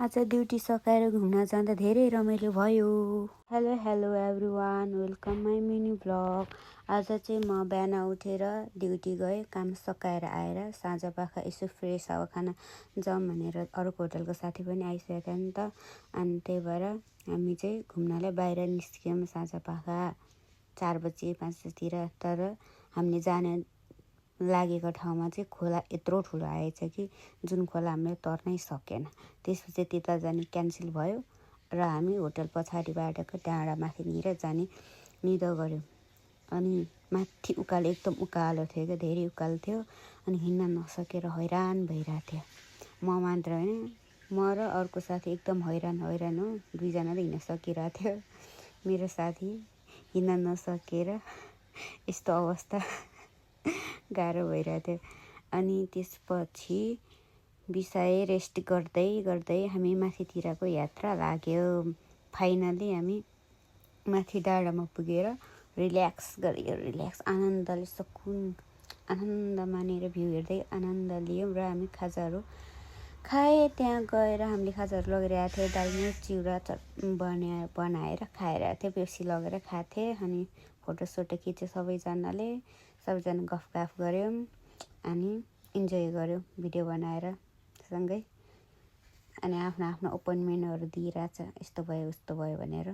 आज ड्युटी सकाएर घुम्न जाँदा धेरै रमाइलो भयो। Hello everyone, welcome my mini blog. आज चाहिँ म बिहान उठेर ड्युटी गएँ। काम सकाएर आएर साँझपख यसो फ्रेस हावा खान जाउँ भनेर अर्को होटलको साथी पनि आइसकेको थियो नि त। अनि त्यही भएर हामी चाहिँ घुम्नलाई बाहिर निस्क्यौँ साँझपख 4 बजी 5 बजीतिर। तर हामीले जाने लागेको ठाउँमा चाहिँ खोला यत्रो ठुलो आएछ कि जुन खोला हामीले तर्नै सकेन। त्यसपछि त्यता जाने क्यान्सल भयो र हामी होटल पछाडिबाटको डाँडा माथिनिर जाने निधो गऱ्यौँ। अनि माथि उकालो एकदम उकालो थियो क्या, धेरै उकालो थियो। अनि हिँड्न नसकेर हैरान भइरहेको थियो। म मात्र होइन, म र अर्को साथी एकदम हैरान हो। दुईजना त हिँड्न सकिरहेको थियो। मेरो साथी हिँड्न नसकेर यस्तो अवस्था गाह्रो भइरहेको थियो। अनि त्यसपछि बिसाए रेस्ट गर्दै गर्दै हामी माथितिरको यात्रा लाग्यो। फाइनली हामी माथि डाँडामा पुगेर रिल्याक्स आनन्दले आनन्द मानेर भ्यू हेर्दै आनन्द लियौँ र हामी खाजाहरू खाएँ। त्यहाँ गएर हामीले खाजाहरू लगेर आएको थियो। दालमा चिउरा बनाएर खाएर आएको थियो, पेप्सी लगेर खाएको थिएँ। अनि फोटोसोटो खिच्यो सबैजना गफगाफ गऱ्यौँ अनि इन्जोय गऱ्यौँ भिडियो बनाएर सँगै। अनि आफ्नो ओपिनियनहरू दिइरहेछ, यस्तो भयो उस्तो भयो भनेर।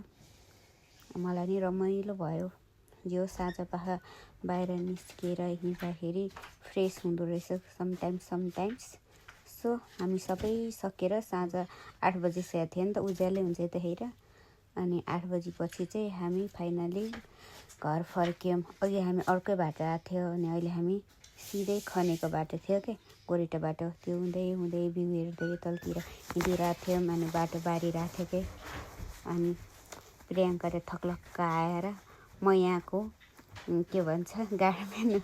मलाई नि रमाइलो भयो। यो साँझपख बाहिर निस्किएर हिँड्दाखेरि फ्रेस हुँदो रहेछ समटाइम्स। सो हामी सबै सकेर साँझ 8 बजिसकेको थियो नि त, उज्यालै हुन्छ यतिखेर। अनि 8 बजीपछि चाहिँ हामी फाइनली घर फर्क्यौँ। अघि हामी अर्कै बाटो आएको थियो अनि अहिले हामी सिधै खनेको बाटो थियो क्या, गोरेटो बाटो। त्यो हुँदै भ्यू हेर्दै तलतिर हिँडिरहेको थियौँ। अनि बाटो बारिरहेको थियो कि अनि प्रियङ्काले थक्लक्क आएर म यहाँको के भन्छ गार्डम्यान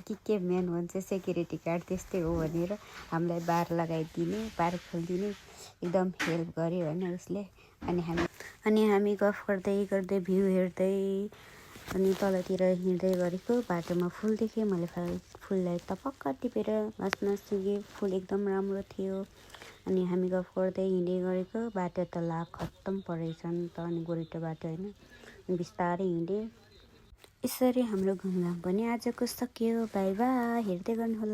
कि के म्यान भन्छ, सेक्युरिटी गार्ड त्यस्तै हो भनेर हामीलाई बार लगाइदिने, बार खोलिदिने एकदम हेल्प गर्यो होइन उसले। अनि हामी गफ गर्दै भ्यू हेर्दै अनि तलतिर हिँड्दै गरेको बाटोमा फुल देखेँ। मैले फुललाई टपक्क टिपेर बाँच्न सिकेँ। फुल एकदम राम्रो थियो। अनि हामी गफ गर्दै हिँड्दै गरेको बाटो त खत्तम परेछ नि त। अनि गोरेटो बाटो होइन, बिस्तारै हिँडेँ। यसरी हाम्रो घुमघाम पनि आजको सकियो। बाई बाई, हेर्दै गर्नुहोला।